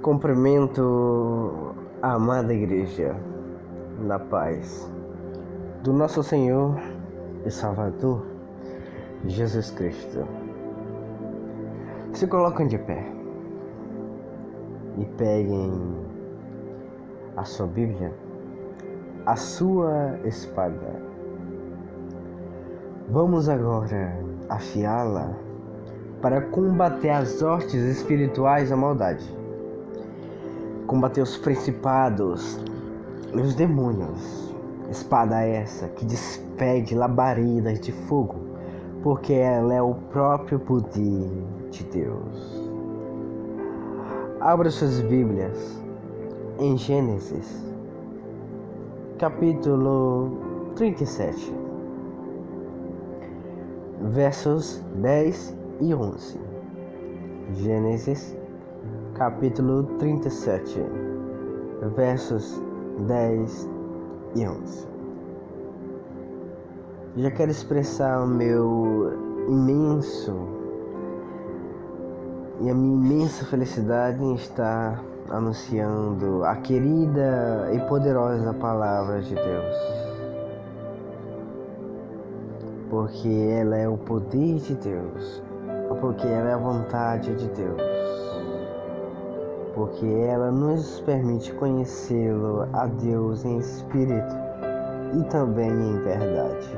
Cumprimento a amada igreja na paz do nosso Senhor e Salvador Jesus Cristo. Se coloquem de pé e peguem a sua Bíblia, a sua espada. Vamos agora afiá-la para combater as hostes espirituais da maldade, combater os principados e os demônios. Espada essa que despede labaredas de fogo, porque ela é o próprio poder de Deus. Abra suas Bíblias em Gênesis, capítulo 37, versos 10 e 11. Gênesis, capítulo 37, versos 10 e 11. Já quero expressar o meu imenso e a minha imensa felicidade em estar anunciando a querida e poderosa palavra de Deus, porque ela é o poder de Deus, porque ela é a vontade de Deus, porque ela nos permite conhecê-lo, a Deus em espírito e também em verdade.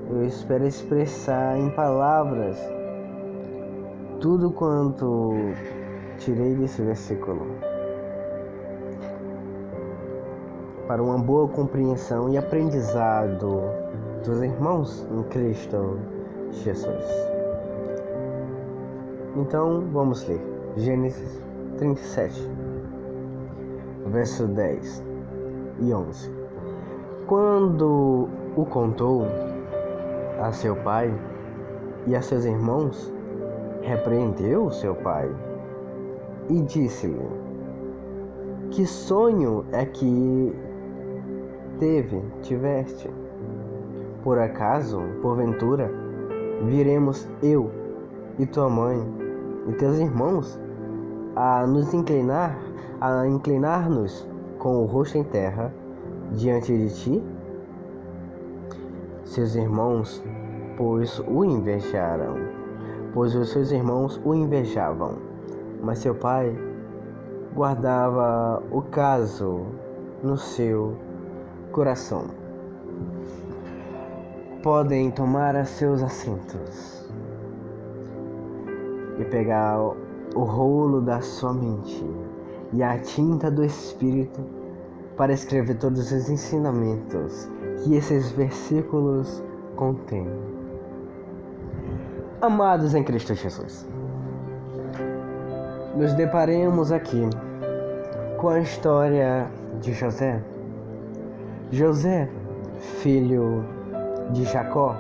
Eu espero expressar em palavras tudo quanto tirei desse versículo, para uma boa compreensão e aprendizado dos irmãos em Cristo Jesus. Então vamos ler Gênesis 37, verso 10 e 11. Quando o contou a seu pai e a seus irmãos, repreendeu seu pai e disse-lhe: que sonho é que tiveste? Por acaso, porventura, viremos eu e tua mãe e teus irmãos a inclinar-nos com o rosto em terra diante de ti? Seus irmãos, pois os seus irmãos o invejavam, mas seu pai guardava o caso no seu coração. Podem tomar seus assentos e pegar o rolo da sua mente e a tinta do Espírito para escrever todos os ensinamentos que esses versículos contêm. Amados em Cristo Jesus, nos deparemos aqui com a história de José. José, filho de Jacó,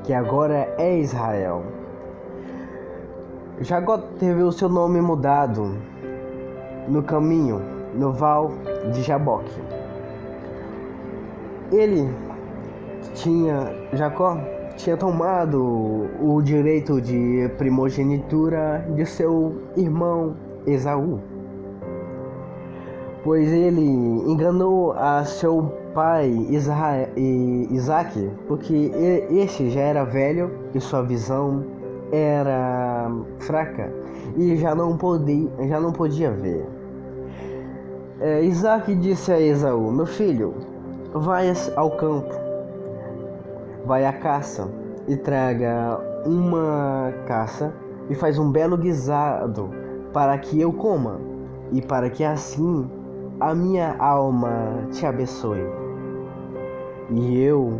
que agora é Israel. Jacó teve o seu nome mudado no caminho, no val de Jaboque. Jacó tinha tomado o direito de primogenitura de seu irmão Esaú, pois ele enganou a seu pai Isaque, porque este já era velho e sua visão era fraca e já não podia ver. Isaque disse a Esaú: meu filho, vai ao campo, vai à caça e traga uma caça e faz um belo guisado para que eu coma e para que assim a minha alma te abençoe. E eu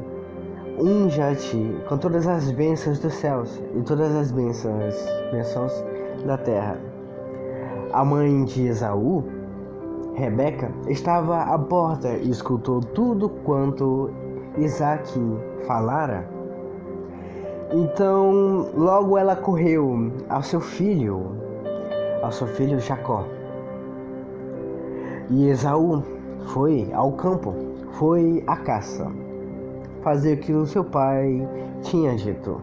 unja-te com todas as bênçãos dos céus e todas as bênçãos da terra. A mãe de Esaú, Rebeca, estava à porta e escutou tudo quanto Isaque falara. Então logo ela correu ao seu filho Jacó. E Esaú foi ao campo, foi à caça, fazer aquilo que seu pai tinha dito.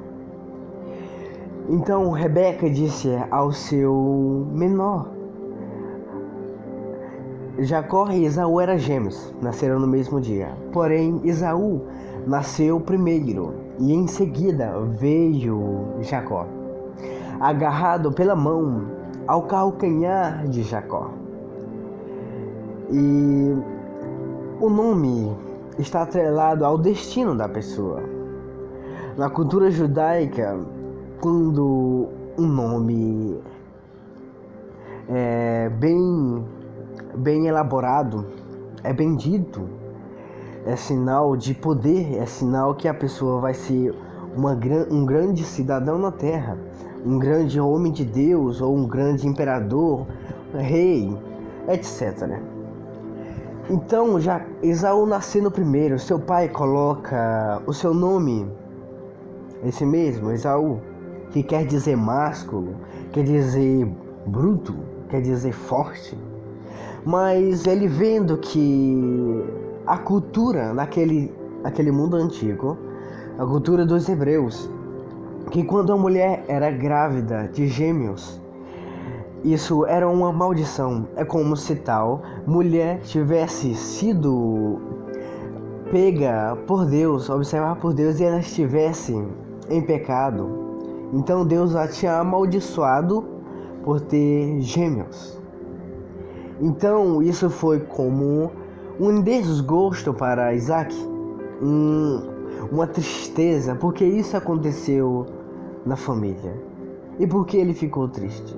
Então Rebeca disse ao seu menor. Jacó e Esaú eram gêmeos, nasceram no mesmo dia. Porém, Esaú nasceu primeiro e em seguida veio Jacó, agarrado pela mão ao calcanhar de Jacó. E o nome está atrelado ao destino da pessoa. Na cultura judaica, quando um nome é bem elaborado, é bem dito, é sinal de poder, é sinal que a pessoa vai ser um grande cidadão na terra, um grande homem de Deus ou um grande imperador, rei, etc. Então, já Esaú nascendo primeiro, seu pai coloca o seu nome, esse mesmo, Esaú, que quer dizer másculo, quer dizer bruto, quer dizer forte. Mas ele vendo que a cultura naquele mundo antigo, a cultura dos hebreus, que quando a mulher era grávida de gêmeos, isso era uma maldição. É como se tal mulher tivesse sido pega por Deus, observada por Deus, e ela estivesse em pecado. Então Deus a tinha amaldiçoado por ter gêmeos. Então isso foi como um desgosto para Isaac, uma tristeza, porque isso aconteceu na família. E por que ele ficou triste?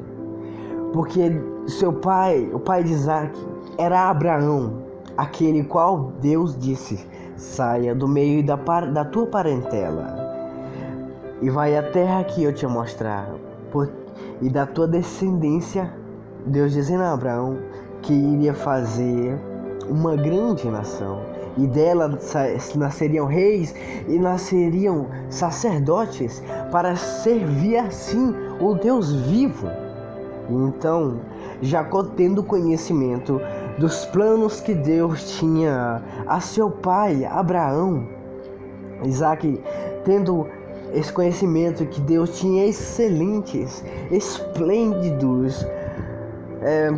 Porque seu pai, o pai de Isaac, era Abraão, aquele qual Deus disse: saia do meio da tua parentela e vai à terra que eu te mostrar, e da tua descendência, Deus dizendo a Abraão que iria fazer uma grande nação, e dela nasceriam reis e nasceriam sacerdotes para servir assim o Deus vivo. Então, Jacó, tendo conhecimento dos planos que Deus tinha a seu pai Abraão, Isaac, tendo esse conhecimento que Deus tinha excelentes, esplêndidos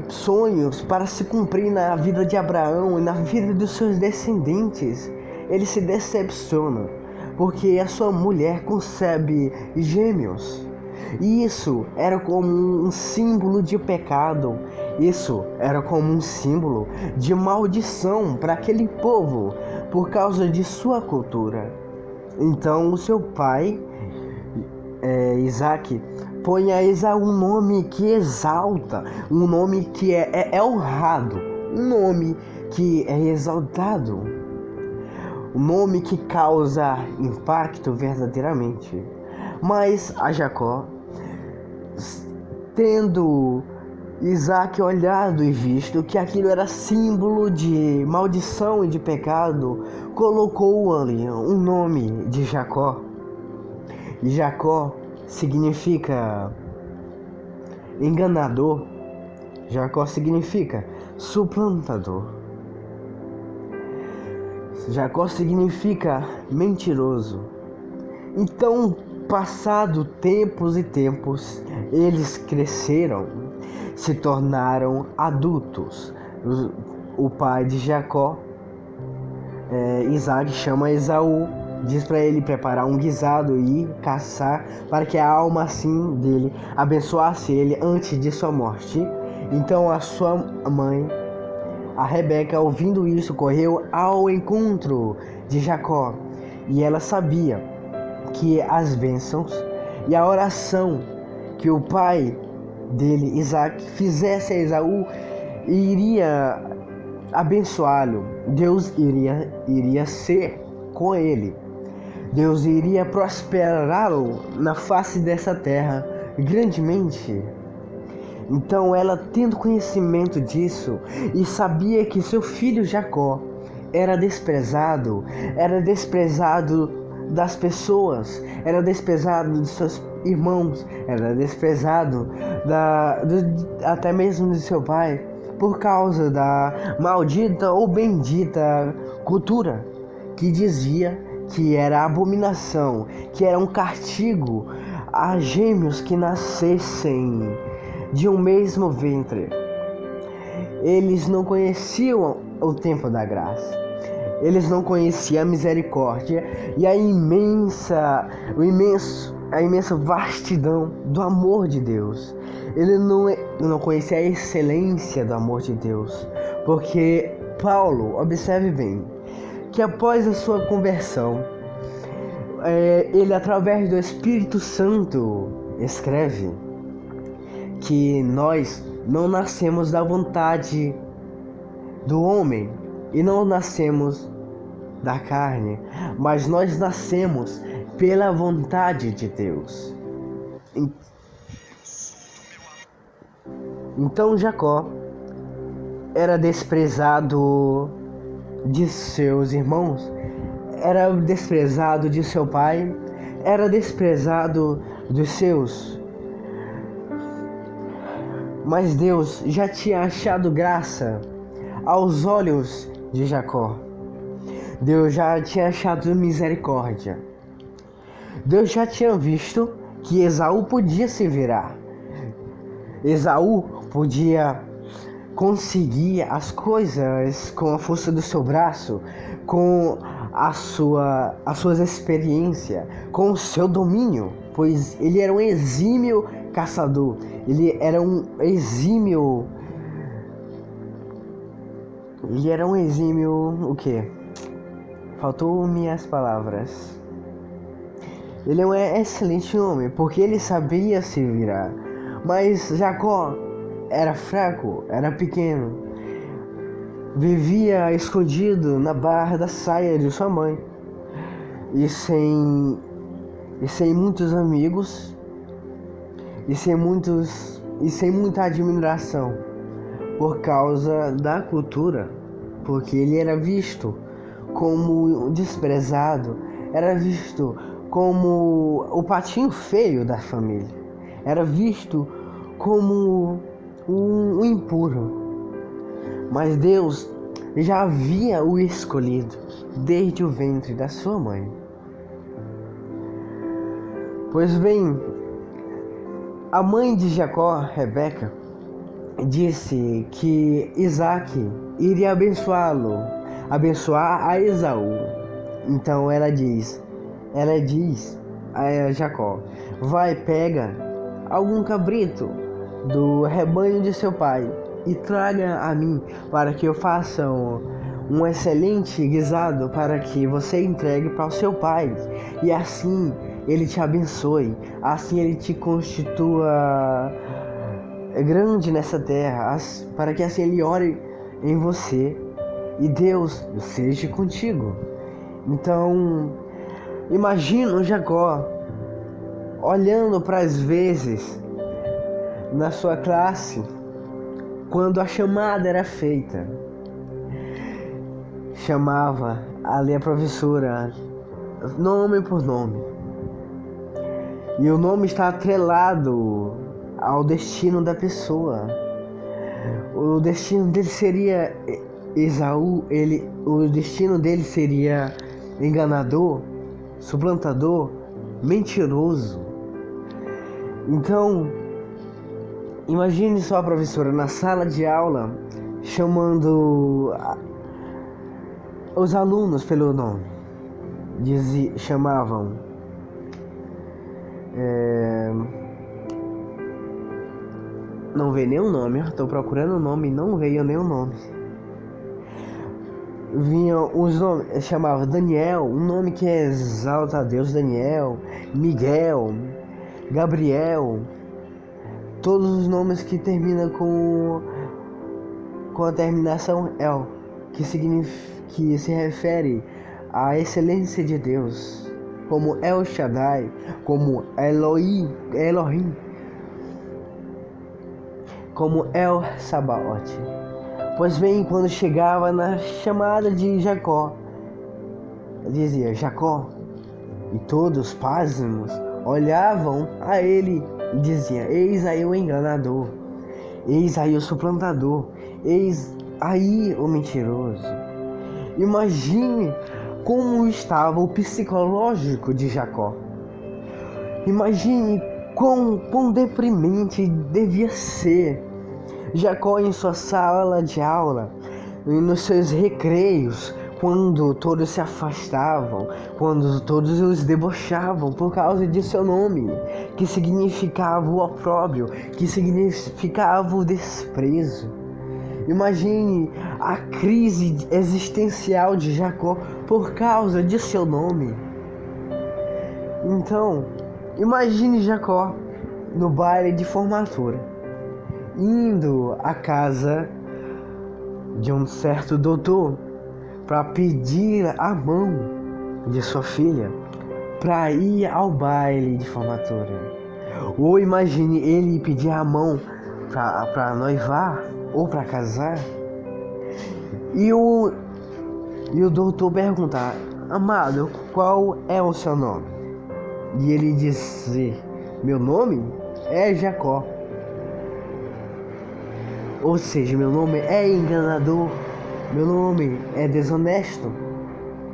sonhos para se cumprir na vida de Abraão e na vida dos seus descendentes, ele se decepciona, porque a sua mulher concebe gêmeos. E isso era como um símbolo de pecado, isso era como um símbolo de maldição para aquele povo, por causa de sua cultura. Então o seu pai, Isaac, põe a Esaú um nome que exalta, um nome que é honrado, um nome que é exaltado, um nome que causa impacto verdadeiramente. Mas a Jacó, tendo Isaac olhado e visto que aquilo era símbolo de maldição e de pecado, colocou ali um nome de Jacó. E Jacó significa enganador, Jacó significa suplantador, Jacó significa mentiroso. Então, passado tempos e tempos, eles cresceram, se tornaram adultos. O pai de Jacó, Isaac, chama Esaú, diz para ele preparar um guisado e caçar, para que a alma assim dele abençoasse ele antes de sua morte. Então a sua mãe, a Rebeca, ouvindo isso, correu ao encontro de Jacó, e ela sabia que as bênçãos e a oração que o pai dele, Isaac, fizesse a Esaú iria abençoá-lo. Deus iria ser com ele. Deus iria prosperá-lo na face dessa terra grandemente. Então ela, tendo conhecimento disso e sabia que seu filho Jacó era desprezado das pessoas, era desprezado de seus irmãos, era desprezado até mesmo de seu pai, por causa da maldita ou bendita cultura que dizia que era abominação, que era um castigo a gêmeos que nascessem de um mesmo ventre. Eles não conheciam o tempo da graça. Eles não conheciam a misericórdia e a imensa vastidão do amor de Deus. Ele não conhecia a excelência do amor de Deus. Porque Paulo, observe bem, que após a sua conversão, ele, através do Espírito Santo, escreve que nós não nascemos da vontade do homem e não nascemos da carne, mas nós nascemos pela vontade de Deus. Então Jacó era desprezado de seus irmãos, era desprezado de seu pai, era desprezado dos seus. Mas Deus já tinha achado graça aos olhos de Jacó. Deus já tinha achado misericórdia. Deus já tinha visto que Esaú podia se virar. Esaú podia conseguir as coisas com a força do seu braço, com as suas experiências, com o seu domínio, pois ele era um exímio caçador, ele era um exímio o quê? Faltou-me as palavras. Ele é um excelente homem, porque ele sabia se virar. Mas Jacó era fraco, era pequeno, vivia escondido na barra da saia de sua mãe e sem muitos amigos e sem muita admiração por causa da cultura, porque ele era visto como desprezado, era visto como o patinho feio da família, era visto como um impuro. Mas Deus já havia o escolhido desde o ventre da sua mãe. Pois bem, a mãe de Jacó, Rebeca, disse que Isaac iria abençoar a Esaú. Então ela diz a Jacó: vai, pega algum cabrito do rebanho de seu pai e traga a mim, para que eu faça um excelente guisado para que você entregue para o seu pai, e assim ele te abençoe, assim ele te constitua grande nessa terra, para que assim ele ore em você e Deus seja contigo. Então imagina Jacó olhando para as vezes na sua classe, quando a chamada era feita, chamava ali a professora nome por nome, e o nome está atrelado ao destino da pessoa. O destino dele seria Esaú, o destino dele seria enganador, suplantador, mentiroso. Então imagine só a professora na sala de aula chamando os alunos pelo nome. Chamavam não veio nenhum nome, estou procurando o nome e não veio nenhum nome. Vinham os nomes, chamava Daniel, um nome que exalta a Deus, Daniel, Miguel, Gabriel, todos os nomes que terminam com a terminação El, que se refere à excelência de Deus, como El Shaddai, como Elohim, como El Sabaoth. Pois bem, quando chegava na chamada de Jacó, dizia Jacó, e todos pasmos olhavam a ele e diziam: eis aí o enganador, eis aí o suplantador, eis aí o mentiroso. Imagine como estava o psicológico de Jacó. Imagine quão deprimente devia ser Jacó em sua sala de aula, nos seus recreios, quando todos se afastavam, quando todos os debochavam por causa de seu nome, que significava o opróbrio, que significava o desprezo. Imagine a crise existencial de Jacó por causa de seu nome. Então, imagine Jacó no baile de formatura, indo à casa de um certo doutor para pedir a mão de sua filha para ir ao baile de formatura. Ou imagine ele pedir a mão para noivar ou para casar. E o doutor perguntar: amado, qual é o seu nome? E ele dizer: meu nome é Jacó. Ou seja, meu nome é enganador, meu nome é desonesto,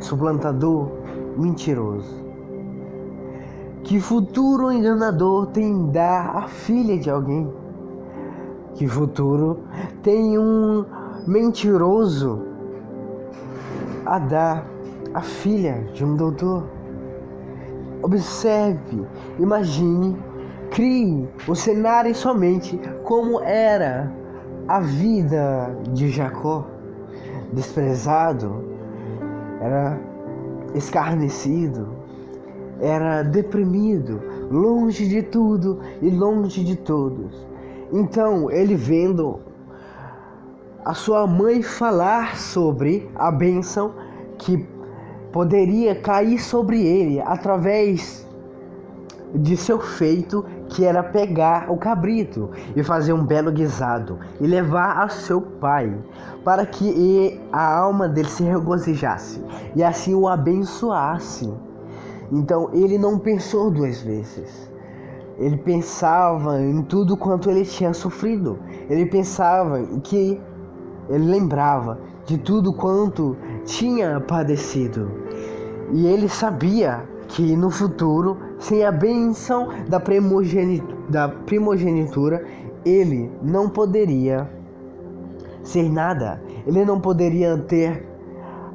suplantador, mentiroso. Que futuro enganador tem dar a filha de alguém? Que futuro tem um mentiroso a dar a filha de um doutor? Observe, imagine, crie o cenário em sua mente como era a vida de Jacó. Desprezado, era escarnecido, era deprimido, longe de tudo e longe de todos. Então, ele vendo a sua mãe falar sobre a bênção que poderia cair sobre ele através de seu feito, que era pegar o cabrito e fazer um belo guisado e levar a seu pai, para que a alma dele se regozijasse e assim o abençoasse. Então ele não pensou duas vezes. Ele pensava em tudo quanto ele tinha sofrido. Ele pensava que ele lembrava de tudo quanto tinha padecido. E ele sabia que no futuro, sem a bênção da primogenitura, ele não poderia ser nada. Ele não poderia ter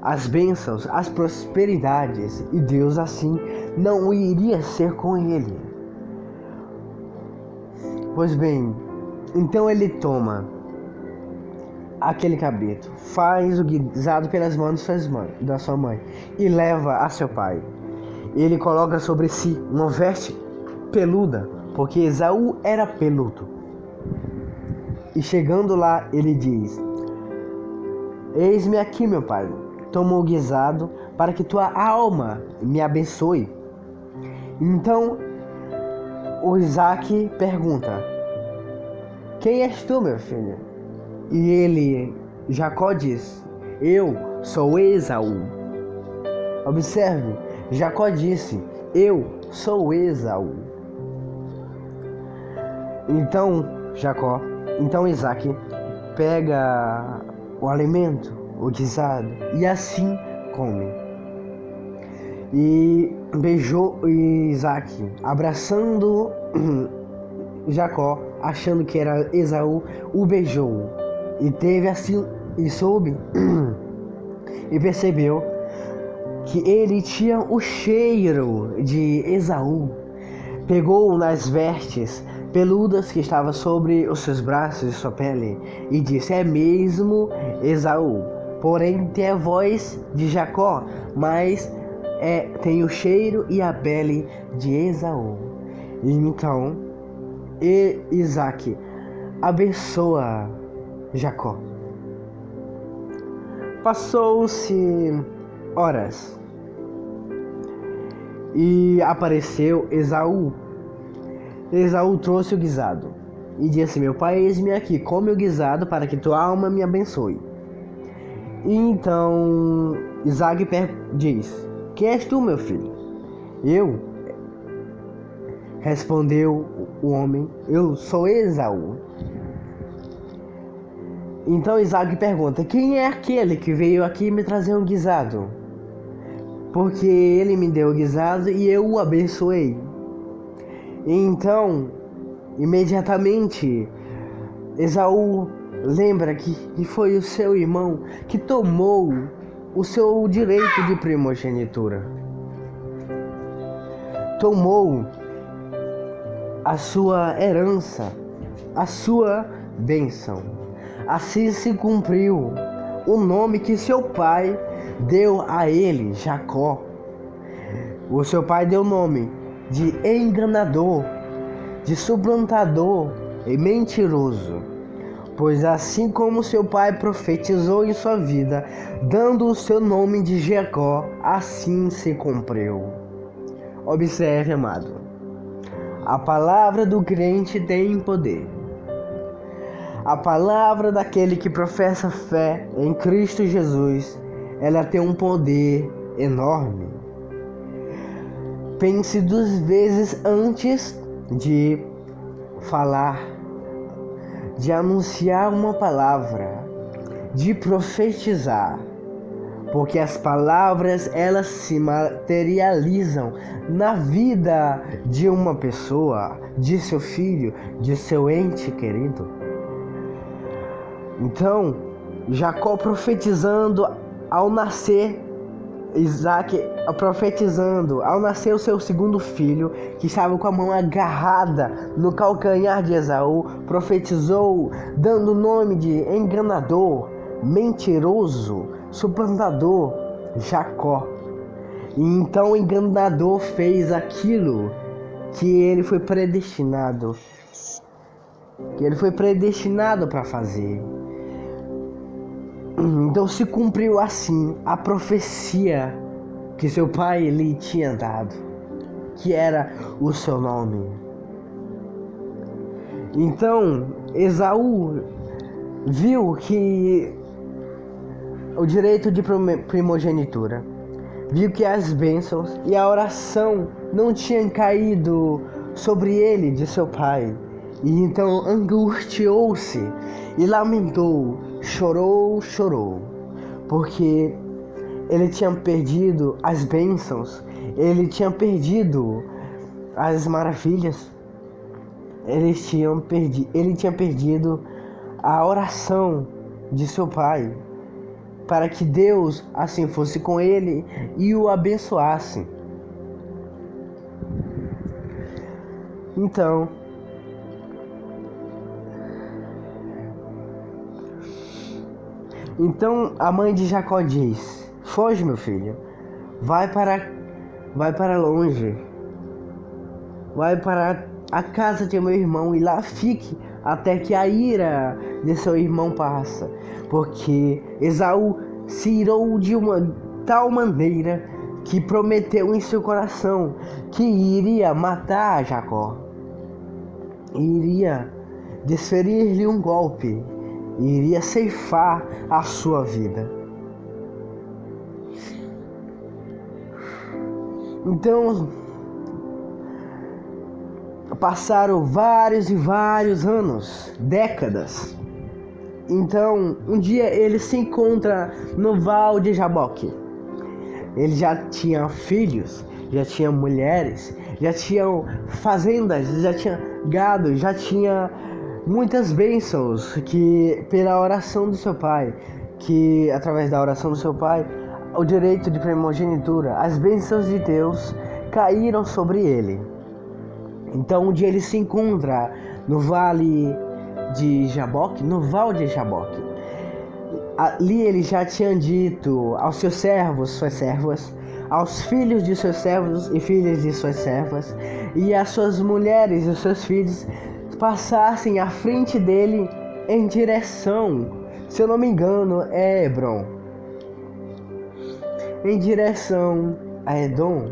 as bênçãos, as prosperidades, e Deus assim não iria ser com ele. Pois bem, então ele toma aquele cabrito, faz o guisado pelas mãos da sua mãe e leva a seu pai. Ele coloca sobre si uma veste peluda, porque Esaú era peludo. E chegando lá, ele diz: eis-me aqui, meu pai, toma o guisado para que tua alma me abençoe. Então o Isaac pergunta: quem és tu, meu filho? E Jacó diz: eu sou Esaú. Observe, Jacó disse: eu sou Esaú. Então Isaac pega o alimento, o guisado, e assim come. E beijou Isaac, abraçando Jacó, achando que era Esaú, o beijou. E teve assim, e soube, e percebeu que ele tinha o cheiro de Esaú. Pegou nas vestes peludas que estavam sobre os seus braços e sua pele e disse: é mesmo Esaú, porém tem a voz de Jacó, mas tem o cheiro e a pele de Esaú. E então Isaac abençoa Jacó. Passou-se horas e apareceu Esaú. Esaú trouxe o guisado e disse: meu pai, eis-me aqui, come o guisado para que tua alma me abençoe. E então Isaac diz: quem és tu, meu filho? Eu, respondeu o homem, eu sou Esaú. Então Isaac pergunta: quem é aquele que veio aqui me trazer um guisado? Porque ele me deu o guisado e eu o abençoei. E então, imediatamente, Esaú lembra que foi o seu irmão que tomou o seu direito de primogenitura. Tomou a sua herança, a sua bênção. Assim se cumpriu o nome que seu pai deu a ele, Jacó. O seu pai deu o nome de enganador, de suplantador e mentiroso. Pois assim como seu pai profetizou em sua vida, dando o seu nome de Jacó, assim se cumpriu. Observe, amado. A palavra do crente tem poder. A palavra daquele que professa fé em Cristo Jesus, ela tem um poder enorme. Pense 2 vezes antes de falar, de anunciar uma palavra, de profetizar, porque as palavras elas se materializam na vida de uma pessoa, de seu filho, de seu ente querido. Então, Jacó profetizando ao nascer, Isaac profetizando ao nascer o seu segundo filho, que estava com a mão agarrada no calcanhar de Esaú, profetizou dando o nome de enganador, mentiroso, suplantador, Jacó. E então o enganador fez aquilo que ele foi predestinado, para fazer. Então se cumpriu assim a profecia que seu pai lhe tinha dado, que era o seu nome. Então Esaú viu que o direito de primogenitura, viu que as bênçãos e a oração não tinham caído sobre ele de seu pai. E então angustiou-se e lamentou, chorou, porque ele tinha perdido as bênçãos, ele tinha perdido as maravilhas, ele tinha perdido a oração de seu pai, para que Deus assim fosse com ele e o abençoasse. Então a mãe de Jacó diz: foge, meu filho, vai para longe, vai para a casa de meu irmão e lá fique até que a ira de seu irmão passa, porque Esaú se irou de uma tal maneira que prometeu em seu coração que iria matar Jacó, iria desferir-lhe um golpe, iria ceifar a sua vida. Então passaram vários e vários anos, décadas. Então um dia ele se encontra no Val de Jaboque. Ele já tinha filhos, já tinha mulheres, já tinham fazendas, já tinha gado, já tinha muitas bênçãos que pela oração do seu pai, que através da oração do seu pai, o direito de primogenitura, as bênçãos de Deus caíram sobre ele. Então um dia ele se encontra no vale de Jaboque, no Val de Jaboque. Ali ele já tinha dito aos seus servos, suas servas, aos filhos de seus servos e filhas de suas servas, e às suas mulheres e seus filhos passassem à frente dele em direção, se eu não me engano, é Hebron, em direção a Edom,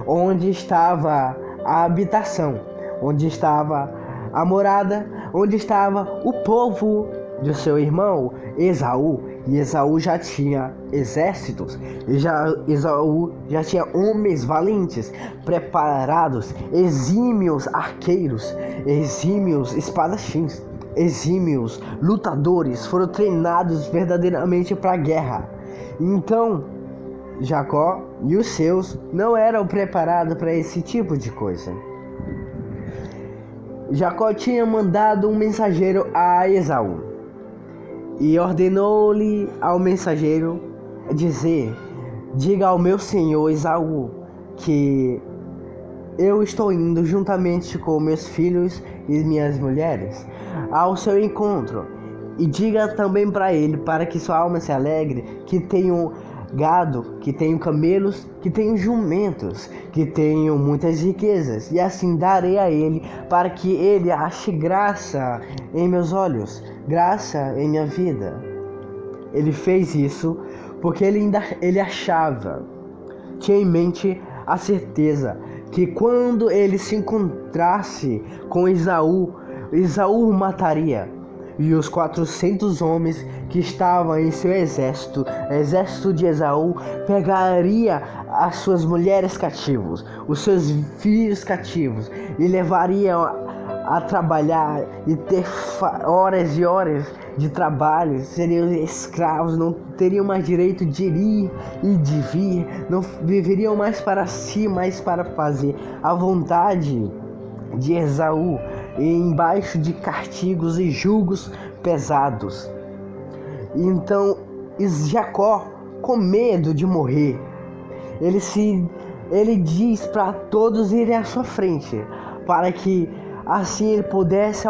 onde estava a habitação, onde estava a morada, onde estava o povo de seu irmão Esaú. E Esaú já tinha exércitos, Esaú já tinha homens valentes, preparados, exímios arqueiros, exímios espadachins, exímios lutadores, foram treinados verdadeiramente para a guerra. Então Jacó e os seus não eram preparados para esse tipo de coisa. Jacó tinha mandado um mensageiro a Esaú e ordenou-lhe ao mensageiro dizer: diga ao meu senhor Esaú que eu estou indo juntamente com meus filhos e minhas mulheres ao seu encontro. E diga também para ele, para que sua alma se alegre, que tenho gado, que tenho camelos, que tenho jumentos, que tenho muitas riquezas. E assim darei a ele, para que ele ache graça em meus olhos, graça em minha vida. Ele fez isso porque ele achava, tinha em mente a certeza que quando ele se encontrasse com Esaú, Esaú o mataria. E os 400 homens que estavam em seu exército, exército de Esaú, pegaria as suas mulheres cativos, os seus filhos cativos, e levaria a trabalhar e ter horas e horas de trabalho, seriam escravos, não teriam mais direito de ir e de vir, não viveriam mais para si, mas para fazer a vontade de Esaú, embaixo de castigos e julgos pesados. Então Jacó, com medo de morrer, ele diz para todos irem à sua frente, para que assim ele pudesse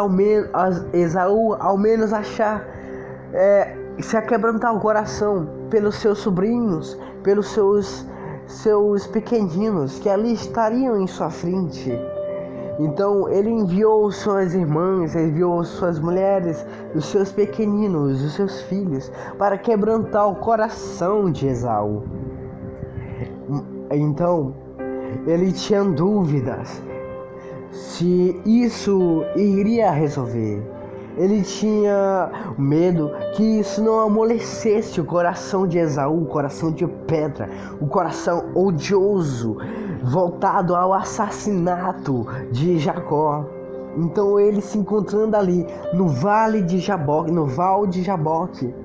Esaú ao menos achar, se aquebrantar o coração pelos seus sobrinhos, pelos seus pequeninos que ali estariam em sua frente. Então ele enviou suas irmãs, enviou suas mulheres, os seus pequeninos, os seus filhos, para quebrantar o coração de Esaú. Então ele tinha dúvidas se isso iria resolver. Ele tinha medo que isso não amolecesse o coração de Esaú, o coração de pedra, o coração odioso, voltado ao assassinato de Jacó. Então ele se encontrando ali no vale de Jaboque, no val de Jaboque,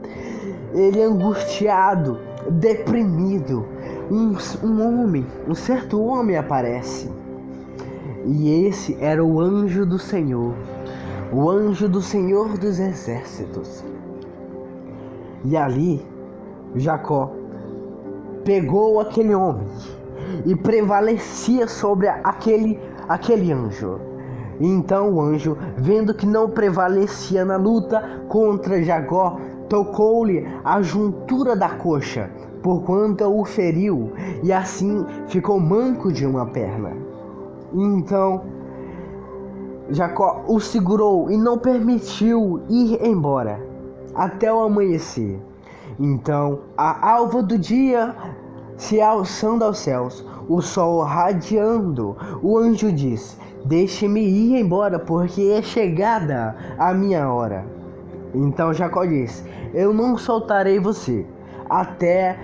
ele angustiado, deprimido, um certo homem aparece. E esse era o anjo do Senhor, o anjo do Senhor dos Exércitos. E ali, Jacó pegou aquele homem e prevalecia sobre aquele anjo. E então o anjo, vendo que não prevalecia na luta contra Jacó, tocou-lhe a juntura da coxa, porquanto o feriu, e assim ficou manco de uma perna. Então Jacó o segurou e não permitiu ir embora até o amanhecer. Então, a alva do dia se alçando aos céus, o sol radiando, o anjo disse: deixe-me ir embora, porque é chegada a minha hora. Então Jacó disse: eu não soltarei você até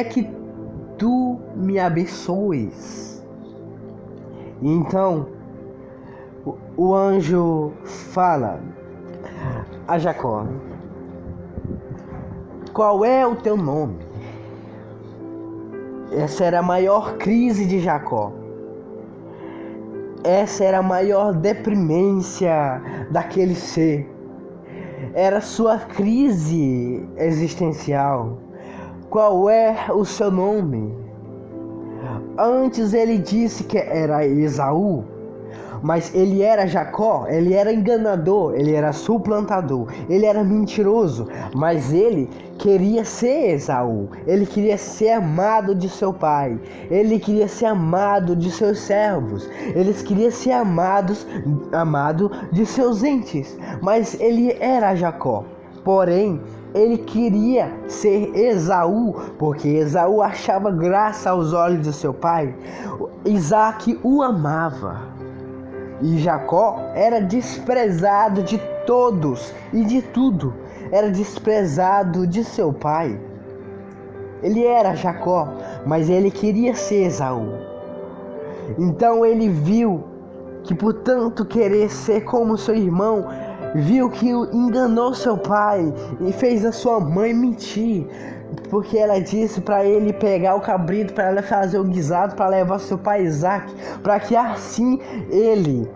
que tu me abençoes. Então o anjo fala a Jacó: qual é o teu nome? Essa era a maior crise de Jacó. Essa era a maior deprimência daquele ser. Era sua crise existencial. Qual é o seu nome? Antes ele disse que era Esaú, mas ele era Jacó, ele era enganador, ele era suplantador, ele era mentiroso, mas ele queria ser Esaú, ele queria ser amado de seu pai, ele queria ser amado de seus servos, eles queriam ser amado de seus entes, mas ele era Jacó, porém ele queria ser Esaú, porque Esaú achava graça aos olhos de seu pai. Isaac o amava. E Jacó era desprezado de todos e de tudo. Era desprezado de seu pai. Ele era Jacó, mas ele queria ser Esaú. Então ele viu que, por tanto querer ser como seu irmão, viu que enganou seu pai e fez a sua mãe mentir, porque ela disse para ele pegar o cabrito para ela fazer o guisado para levar seu pai Isaac, para que assim ele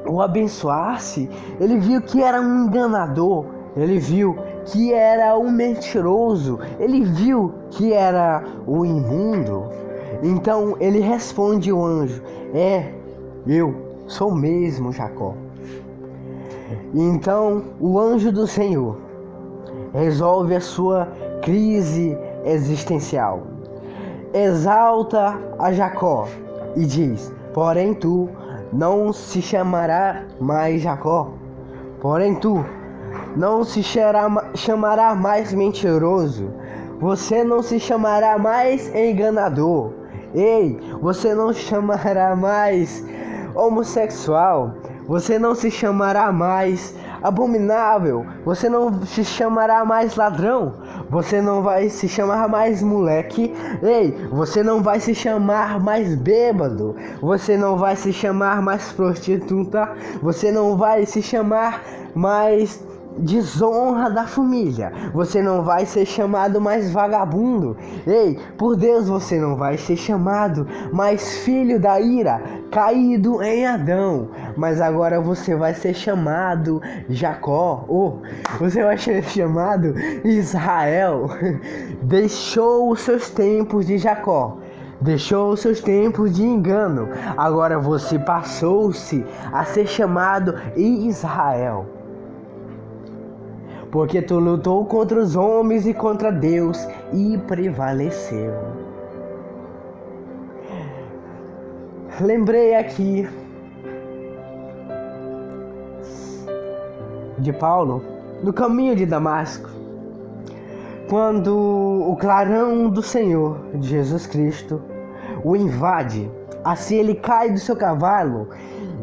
o abençoasse, ele viu que era um enganador, ele viu que era um mentiroso, ele viu que era o imundo. Então ele responde ao anjo: eu sou mesmo Jacó. Então o anjo do Senhor resolve a sua crise existencial, exalta a Jacó e diz: porém tu não se chamará mais Jacó, porém tu não se chamará mais mentiroso, você não se chamará mais enganador, você não chamará mais homossexual, você não se chamará mais abominável, você não se chamará mais ladrão, você não vai se chamar mais moleque, você não vai se chamar mais bêbado, você não vai se chamar mais prostituta, você não vai se chamar mais desonra da família, você não vai ser chamado mais vagabundo, por Deus, você não vai ser chamado mais filho da ira, caído em Adão, mas agora você vai ser chamado Jacó, você vai ser chamado Israel. Deixou os seus tempos de Jacó, deixou os seus tempos de engano, agora você passou-se a ser chamado Israel. Porque tu lutou contra os homens e contra Deus e prevaleceu. Lembrei aqui de Paulo no caminho de Damasco, quando o clarão do Senhor Jesus Cristo o invade. Assim ele cai do seu cavalo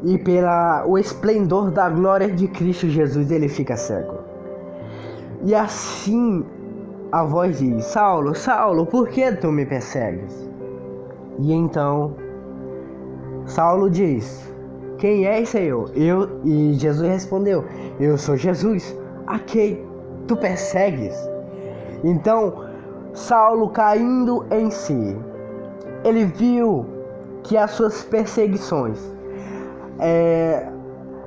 e pelo esplendor da glória de Cristo Jesus ele fica cego. E assim a voz diz: Saulo, Saulo, por que tu me persegues? E então Saulo diz: quem és, Senhor? E Jesus respondeu: eu sou Jesus, a quem tu persegues. Então Saulo, caindo em si, ele viu que as suas perseguições,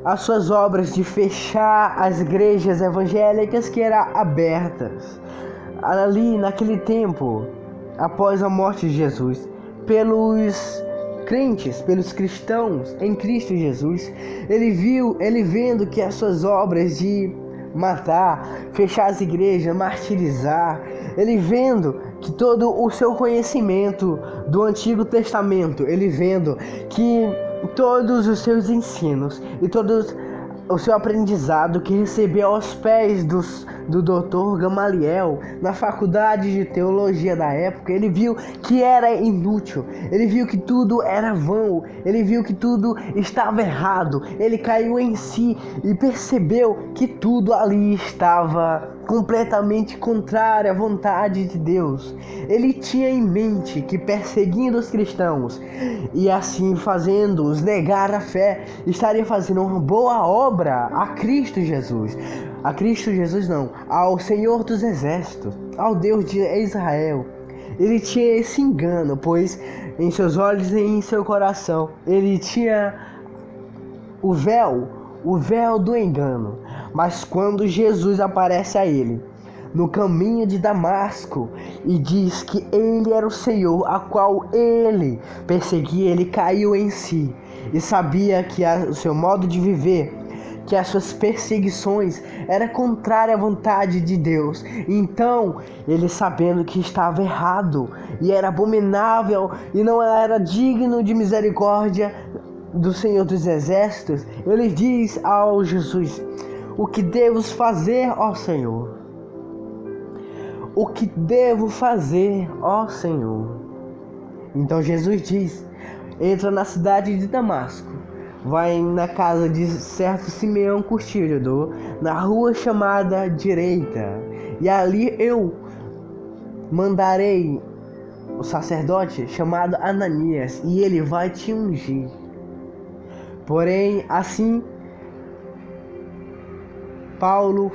as suas obras de fechar as igrejas evangélicas que eram abertas ali naquele tempo, após a morte de Jesus, pelos crentes, pelos cristãos em Cristo Jesus, ele vendo que as suas obras de matar, fechar as igrejas, martirizar, ele vendo que todo o seu conhecimento do Antigo Testamento, ele vendo que todos os seus ensinos e todo o seu aprendizado que recebeu aos pés do Dr. Gamaliel na faculdade de teologia da época, ele viu que era inútil, ele viu que tudo era vão, ele viu que tudo estava errado, ele caiu em si e percebeu que tudo ali estava completamente contrário à vontade de Deus. Ele tinha em mente que perseguindo os cristãos e assim fazendo-os negar a fé, estaria fazendo uma boa obra a Cristo Jesus. A Cristo Jesus não, ao Senhor dos Exércitos, ao Deus de Israel. Ele tinha esse engano, pois em seus olhos e em seu coração ele tinha o véu do engano. Mas quando Jesus aparece a ele no caminho de Damasco e diz que ele era o Senhor a qual ele perseguia, ele caiu em si e sabia que o seu modo de viver, que as suas perseguições era contrária à vontade de Deus. Então, ele sabendo que estava errado e era abominável e não era digno de misericórdia do Senhor dos Exércitos, ele diz ao Jesus: o que devo fazer, ó Senhor? O que devo fazer, ó Senhor? Então Jesus diz: entra na cidade de Damasco, vai na casa de certo Simeão curtidor, na rua chamada Direita, e ali eu mandarei o sacerdote chamado Ananias, e ele vai te ungir. Porém, assim Paulo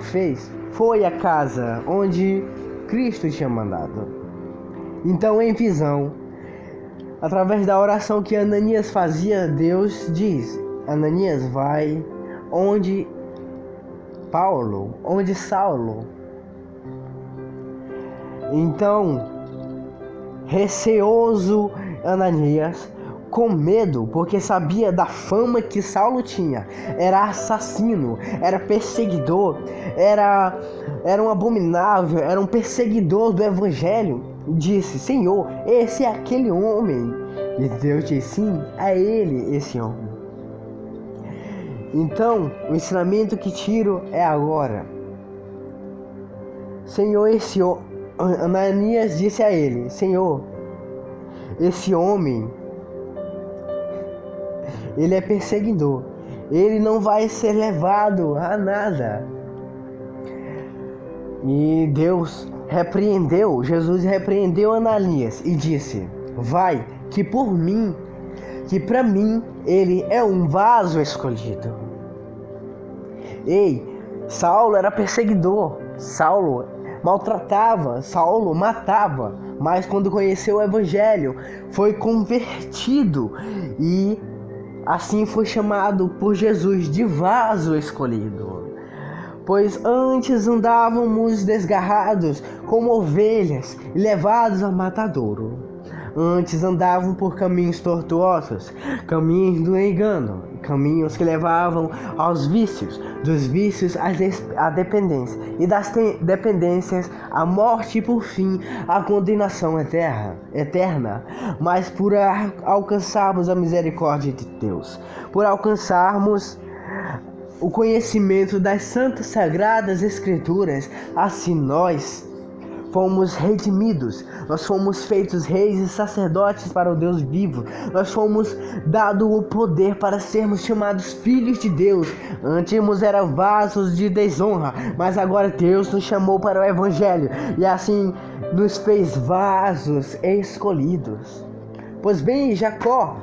foi à casa onde Cristo tinha mandado. Então, em visão, através da oração que Ananias fazia, Deus diz: Ananias vai onde Saulo. Então, receoso Ananias, com medo, porque sabia da fama que Saulo tinha, era assassino, era perseguidor, era um abominável, era um perseguidor do evangelho, disse: Senhor, esse é aquele homem. E Deus disse: sim, é ele, esse homem. Então, o ensinamento que tiro é agora: Senhor, Ananias disse a ele: Senhor, esse homem, ele é perseguidor, ele não vai ser levado a nada. E Jesus repreendeu Ananias e disse: vai, que para mim ele é um vaso escolhido. Ei, Saulo era perseguidor, Saulo maltratava, Saulo matava, mas quando conheceu o evangelho foi convertido e assim foi chamado por Jesus de vaso escolhido. Pois antes andávamos desgarrados como ovelhas e levados a matadouro. Antes andavam por caminhos tortuosos, caminhos do engano, caminhos que levavam aos vícios, dos vícios à dependência, e das dependências à morte e por fim à condenação eterna. Mas por alcançarmos a misericórdia de Deus, por alcançarmos o conhecimento das santas sagradas escrituras, assim nós fomos redimidos, nós fomos feitos reis e sacerdotes para o Deus vivo, nós fomos dado o poder para sermos chamados filhos de Deus. Antes eram vasos de desonra, mas agora Deus nos chamou para o evangelho e assim nos fez vasos escolhidos. Pois bem, Jacó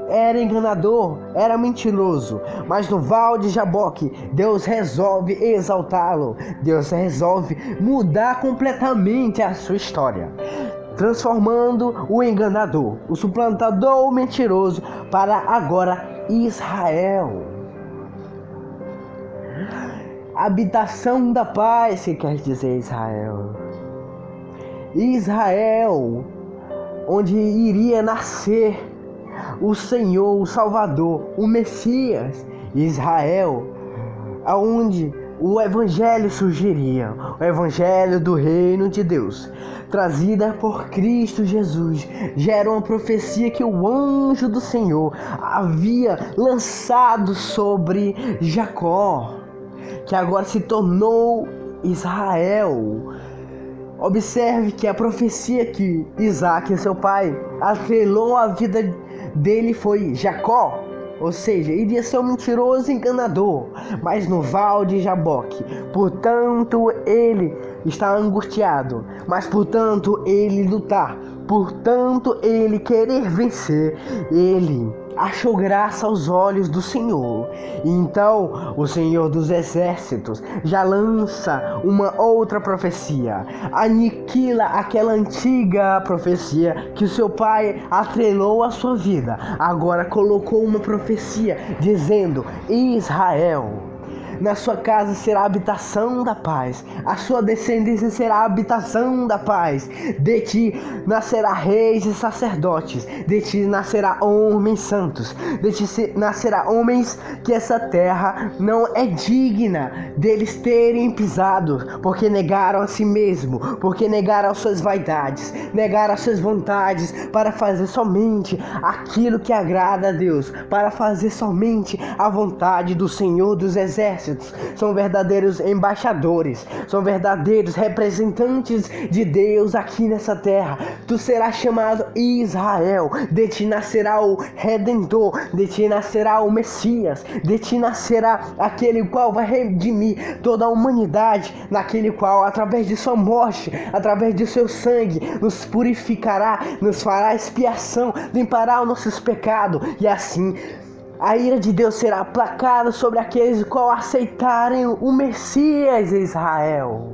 era enganador, era mentiroso, mas no Val de Jaboque, Deus resolve exaltá-lo, Deus resolve mudar completamente a sua história, transformando o enganador, o suplantador, o mentiroso, para agora Israel. Habitação da paz, que quer dizer Israel. Israel, onde iria nascer o Senhor, o Salvador, o Messias. Israel, aonde o Evangelho surgiria, o Evangelho do Reino de Deus, trazida por Cristo Jesus. Já era uma profecia que o anjo do Senhor havia lançado sobre Jacó, que agora se tornou Israel. Observe que a profecia que Isaac, seu pai, atrelou a vida dele foi Jacó, ou seja, iria ser um mentiroso enganador, mas no Val de Jaboque. Portanto, ele está angustiado, mas portanto ele lutar, portanto ele querer vencer, ele achou graça aos olhos do Senhor. Então o Senhor dos Exércitos já lança uma outra profecia, aniquila aquela antiga profecia que o seu pai atrelou à sua vida. Agora colocou uma profecia dizendo: Israel, na sua casa será a habitação da paz, a sua descendência será a habitação da paz. De ti nascerá reis e sacerdotes, de ti nascerá homens santos, de ti nascerá homens que essa terra não é digna deles terem pisado, porque negaram a si mesmo, porque negaram as suas vaidades, negaram as suas vontades para fazer somente aquilo que agrada a Deus, para fazer somente a vontade do Senhor dos Exércitos. São verdadeiros embaixadores, são verdadeiros representantes de Deus aqui nessa terra. Tu serás chamado Israel, de ti nascerá o Redentor, de ti nascerá o Messias, de ti nascerá aquele qual vai redimir toda a humanidade, naquele qual, através de sua morte, através de seu sangue, nos purificará, nos fará expiação, limpará os nossos pecados, e assim a ira de Deus será aplacada sobre aqueles que aceitarem o Messias. Israel,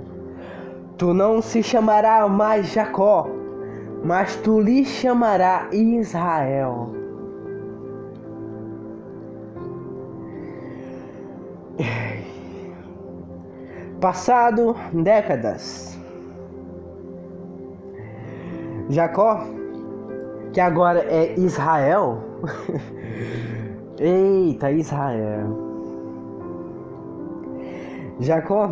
tu não se chamará mais Jacó, mas tu lhe chamará Israel. Passado décadas, Jacó, que agora é Israel, eita, Israel. Jacó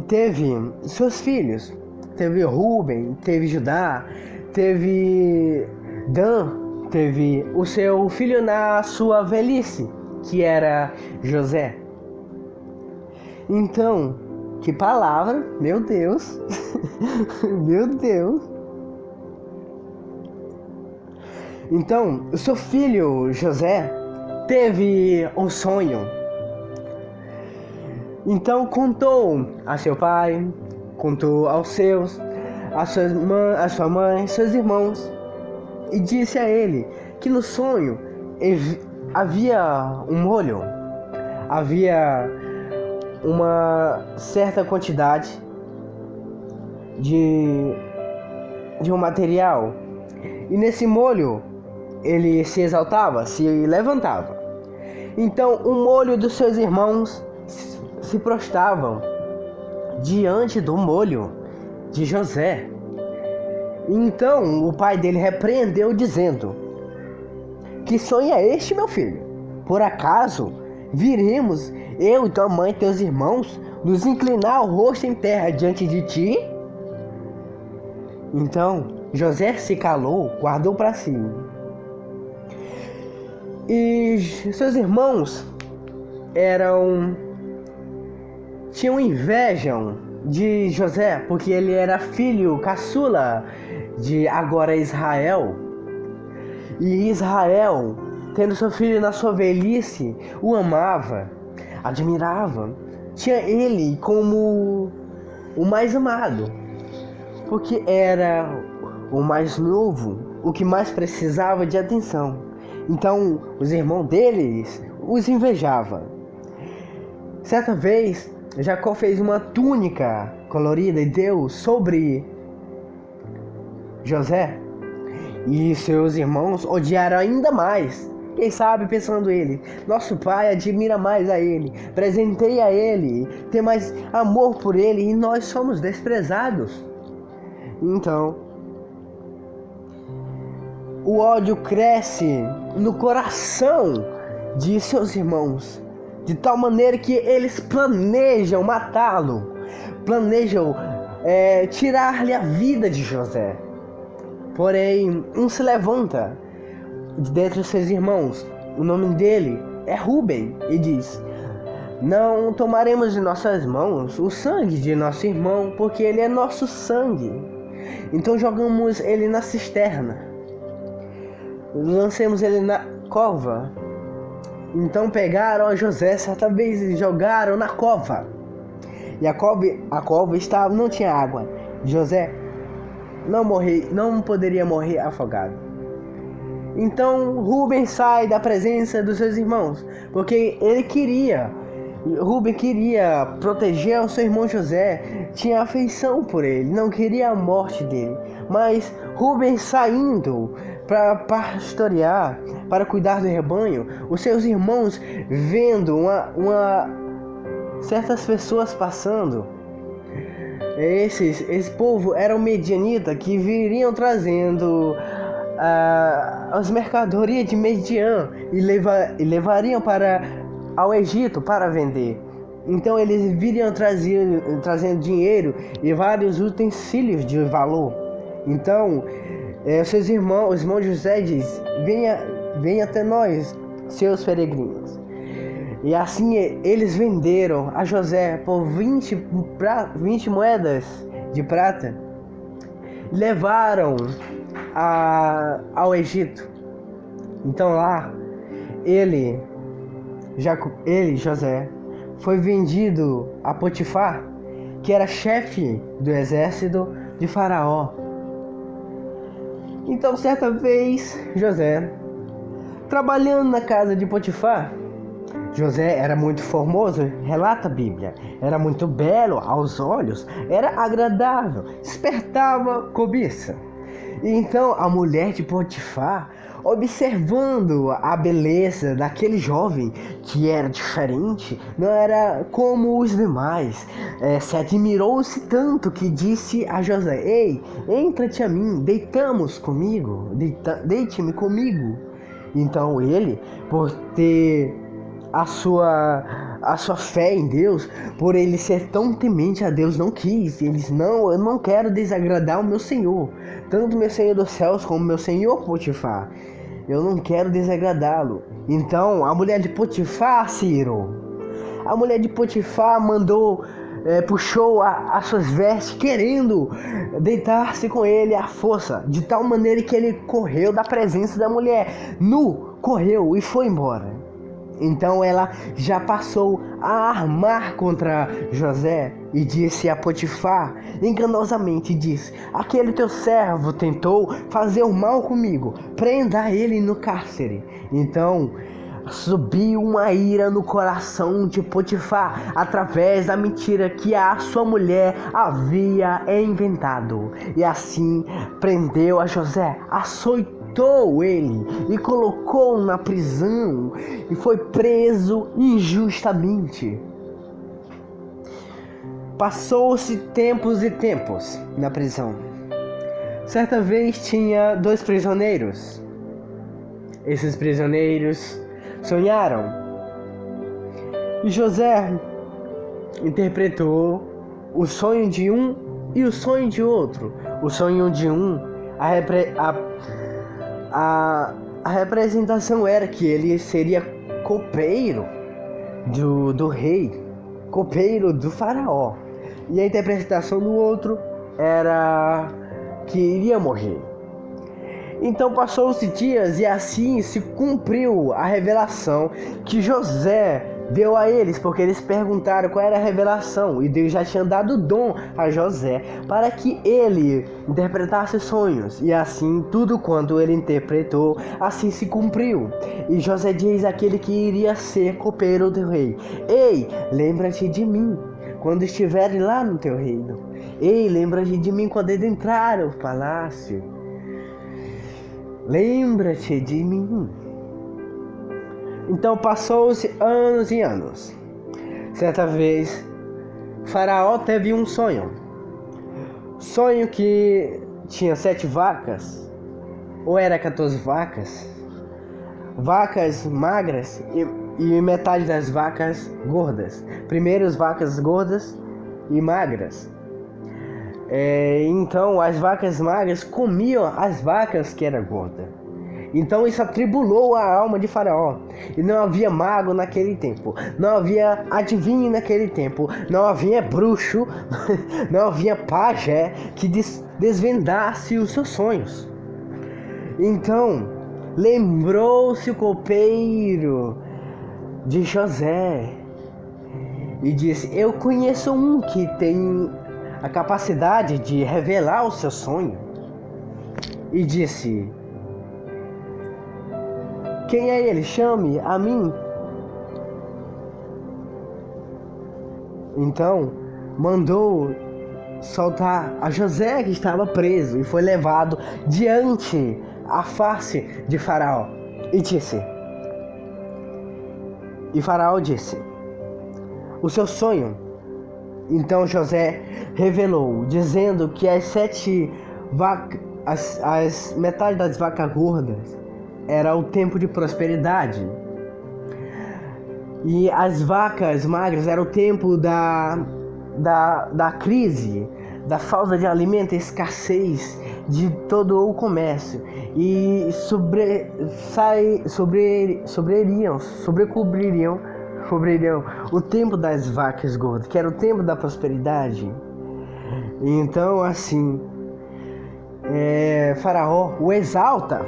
teve seus filhos, teve Rúben, teve Judá, teve Dan, teve o seu filho na sua velhice, que era José. Então, que palavra, meu Deus, meu Deus. Então, o seu filho José teve um sonho. Então contou a seu pai, contou a sua mãe, seus irmãos, e disse a ele que no sonho havia um molho, havia uma certa quantidade de um material, e nesse molho ele se exaltava, se levantava. Então o molho dos seus irmãos se prostravam diante do molho de José. Então o pai dele repreendeu, dizendo: que sonho é este, meu filho? Por acaso viremos eu e tua mãe e teus irmãos nos inclinar o rosto em terra diante de ti? Então José se calou, guardou para si. E seus irmãos tinham inveja de José, porque ele era filho caçula de agora Israel. E Israel, tendo seu filho na sua velhice, o amava, admirava, tinha ele como o mais amado, porque era o mais novo, o que mais precisava de atenção. Então os irmãos deles os invejavam. Certa vez Jacó fez uma túnica colorida e deu sobre José, e seus irmãos odiaram ainda mais. Quem sabe, pensando ele, nosso pai admira mais a ele, presenteia ele, tem mais amor por ele, e nós somos desprezados. Então o ódio cresce no coração de seus irmãos, de tal maneira que eles planejam matá-lo, planejam tirar-lhe a vida de José. Porém, um se levanta dentre os seus irmãos, o nome dele é Rúben, e diz: não tomaremos de nossas mãos o sangue de nosso irmão, porque ele é nosso sangue. Então jogamos ele na cisterna, lancemos ele na cova. Então pegaram a José certa vez e jogaram na cova. E a cova não tinha água. José não poderia morrer afogado. Então Rúben sai da presença dos seus irmãos, porque Rúben queria proteger o seu irmão José, tinha afeição por ele, não queria a morte dele. Mas Rúben saindo para pastorear, para cuidar do rebanho, os seus irmãos vendo certas pessoas passando. Esse povo era um medianita que viriam trazendo as mercadorias de Midian e levariam ao Egito para vender. Então eles viriam trazendo dinheiro e vários utensílios de valor. Então os irmãos de José diz: venha até nós, seus peregrinos. E assim eles venderam a José por 20 moedas de prata e levaram ao Egito. Então lá José, foi vendido a Potifar, que era chefe do exército de Faraó. Então certa vez José, trabalhando na casa de Potifar, José era muito formoso, relata a Bíblia, era muito belo aos olhos, era agradável, despertava cobiça. E então a mulher de Potifar observando a beleza daquele jovem que era diferente, não era como os demais, se admirou-se tanto que disse a José: Ei, entra-te a mim, deitamos comigo, deite-me comigo. Então ele, por ter a sua fé em Deus, por ele ser tão temente a Deus, não quis. Eles: não, eu não quero desagradar o meu Senhor, tanto meu Senhor dos céus como meu Senhor Potifar. Eu não quero desagradá-lo. Então a mulher de Potifar se irou. A mulher de Potifar puxou as suas vestes, querendo deitar-se com ele à força, de tal maneira que ele correu da presença da mulher, nu, correu e foi embora. Então ela já passou a armar contra José e disse a Potifar, enganosamente disse: aquele teu servo tentou fazer o mal comigo, prenda ele no cárcere. Então subiu uma ira no coração de Potifar através da mentira que a sua mulher havia inventado, e assim prendeu a José, açoitou ele e colocou na prisão, e foi preso injustamente. Passou-se tempos e tempos na prisão. Certa vez tinha 2 prisioneiros. Esses prisioneiros sonharam, e José interpretou o sonho de um e o sonho de outro. O sonho de um, a representação era que ele seria copeiro do rei, copeiro do faraó, e a interpretação do outro era que iria morrer. Então passou-se dias e assim se cumpriu a revelação que José deu a eles, porque eles perguntaram qual era a revelação, e Deus já tinha dado dom a José para que ele interpretasse sonhos, e assim tudo quanto ele interpretou, assim se cumpriu. E José diz àquele que iria ser copeiro do rei: ei, lembra-te de mim quando estiveres lá no teu reino. Ei, lembra-te de mim quando entrar no palácio. Lembra-te de mim. Então passou-se anos e anos. Certa vez, Faraó teve um sonho. Sonho que tinha 7 vacas, ou era 14 vacas. Vacas magras e metade das vacas gordas. Primeiro as vacas gordas e magras. Então as vacas magras comiam as vacas que eram gordas. Então isso atribulou a alma de Faraó. E não havia mago naquele tempo, não havia adivinho naquele tempo, não havia bruxo, não havia pajé que desvendasse os seus sonhos. Então lembrou-se o copeiro de José e disse: eu conheço um que tem a capacidade de revelar o seu sonho. E disse: quem é ele? Chame a mim. Então mandou soltar a José, que estava preso, e foi levado diante a face de Faraó. E Faraó disse: o seu sonho. Então José revelou, dizendo que as 7 vacas, as metade das vacas gordas, era o tempo de prosperidade, e as vacas magras era o tempo da crise, da falta de alimento, escassez de todo o comércio, e sobrecobririam o tempo das vacas gordas, que era o tempo da prosperidade. Então assim, Faraó o exalta,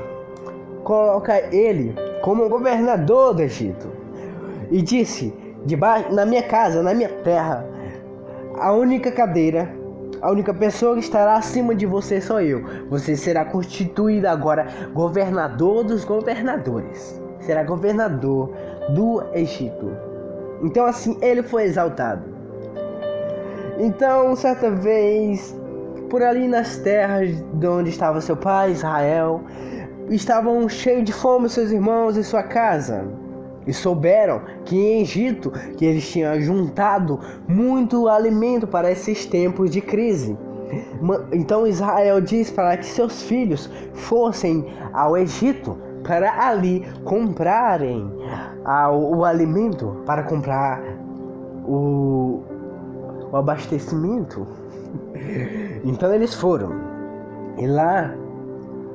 coloca ele como governador do Egito, e disse: na minha casa, na minha terra, a única cadeira, a única pessoa que estará acima de você sou eu. Você será constituído agora governador dos governadores, será governador do Egito. Então assim ele foi exaltado. Então certa vez, por ali nas terras de onde estava seu pai Israel, estavam cheios de fome seus irmãos em sua casa, e souberam que em Egito que eles tinham juntado muito alimento para esses tempos de crise. Então Israel diz para que seus filhos fossem ao Egito para ali comprarem o alimento, para comprar o abastecimento. Então eles foram, e lá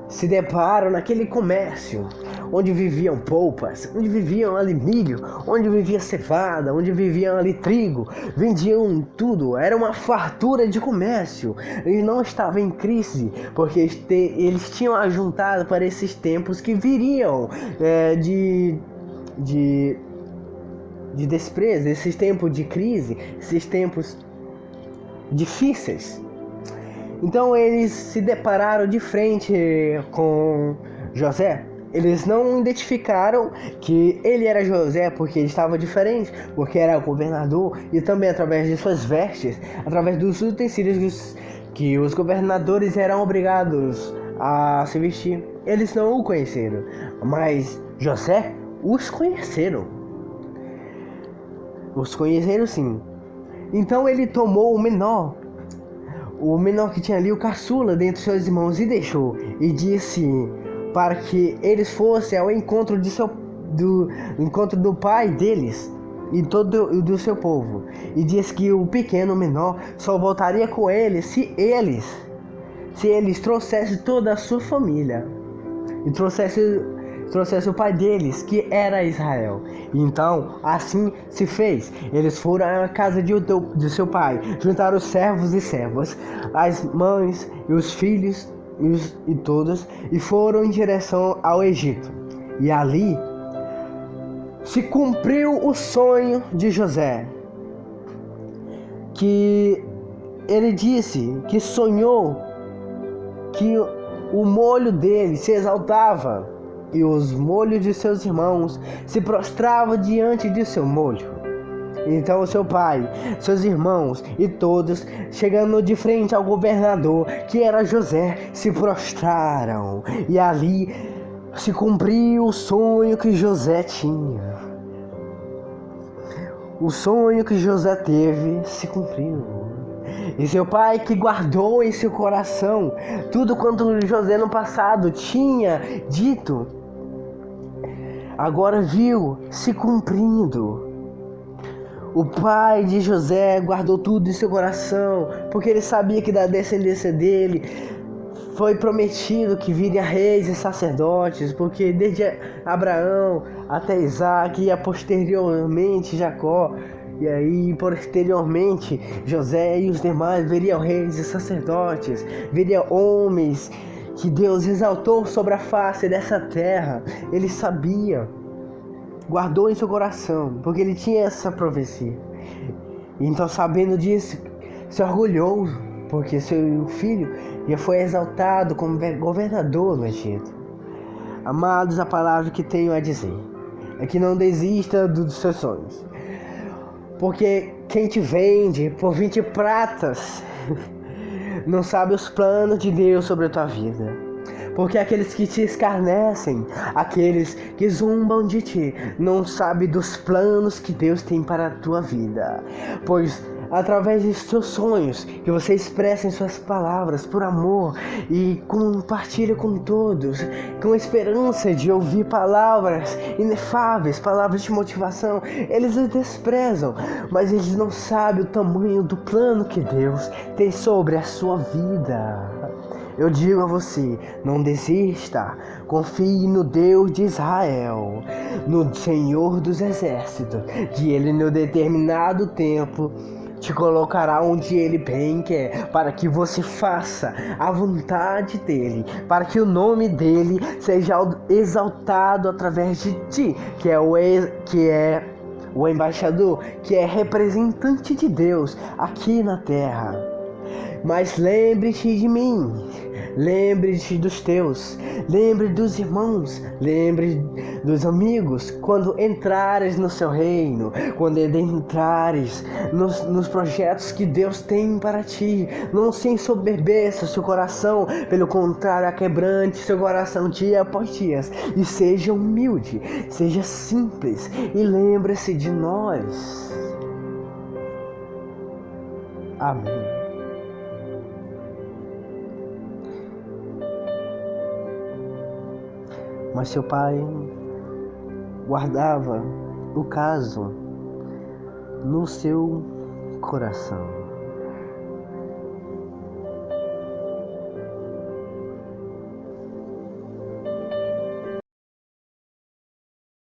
se deparam naquele comércio onde viviam polpas, onde viviam ali milho, onde vivia cevada, onde viviam ali trigo, vendiam tudo, era uma fartura de comércio. Eles não estavam em crise, porque eles tinham ajuntado para esses tempos que viriam de desprezo, esses tempos de crise, esses tempos difíceis. Então eles se depararam de frente com José. Eles não identificaram que ele era José porque ele estava diferente, porque era governador, e também através de suas vestes, através dos utensílios que os governadores eram obrigados a se vestir. Eles não o conheceram, mas José os conheceram. Os conheceram sim. Então ele tomou o menor que tinha ali, o caçula, dentre seus irmãos, e deixou, e disse para que eles fossem ao encontro do pai deles e do seu povo, e disse que o pequeno, menor, só voltaria com eles se eles trouxessem toda a sua família e trouxesse o pai deles, que era Israel. Então, assim se fez. Eles foram à casa de seu pai, juntaram os servos e servas, as mães e os filhos e todos, e foram em direção ao Egito. E ali se cumpriu o sonho de José, que ele disse que sonhou que o molho dele se exaltava e os molhos de seus irmãos se prostravam diante de seu molho. Então seu pai, seus irmãos e todos, chegando de frente ao governador, que era José, se prostraram. E ali se cumpriu o sonho que José tinha. O sonho que José teve se cumpriu. E seu pai, que guardou em seu coração tudo quanto José no passado tinha dito, agora viu se cumprindo. O pai de José guardou tudo em seu coração, porque ele sabia que da descendência dele foi prometido que viria reis e sacerdotes, porque desde Abraão até Isaac e posteriormente Jacó, e aí posteriormente José e os demais veriam reis e sacerdotes, veriam homens que Deus exaltou sobre a face dessa terra. Ele sabia, guardou em seu coração, porque ele tinha essa profecia. Então, sabendo disso, se orgulhou, porque seu filho já foi exaltado como governador no Egito. Amados, a palavra que tenho a dizer é que não desista dos seus sonhos, porque quem te vende por 20 pratas não sabe os planos de Deus sobre a tua vida. Porque aqueles que te escarnecem, aqueles que zombam de ti, não sabem dos planos que Deus tem para a tua vida. Pois através de seus sonhos, que você expressa em suas palavras por amor e compartilha com todos, com esperança de ouvir palavras inefáveis, palavras de motivação, eles os desprezam, mas eles não sabem o tamanho do plano que Deus tem sobre a sua vida. Eu digo a você, não desista, confie no Deus de Israel, no Senhor dos Exércitos, que Ele no determinado tempo te colocará onde Ele bem quer, para que você faça a vontade dEle, para que o nome dEle seja exaltado através de ti, que é o embaixador, que é representante de Deus aqui na terra. Mas lembre-te de mim, Lembre-te dos teus, lembre dos irmãos, lembre dos amigos. Quando entrares no seu reino, quando entrares nos projetos que Deus tem para ti, não se ensoberbeça o seu coração, pelo contrário, aquebrante seu coração dia após dia, e seja humilde, seja simples, e lembre-se de nós. Amém. Mas seu pai guardava o caso no seu coração.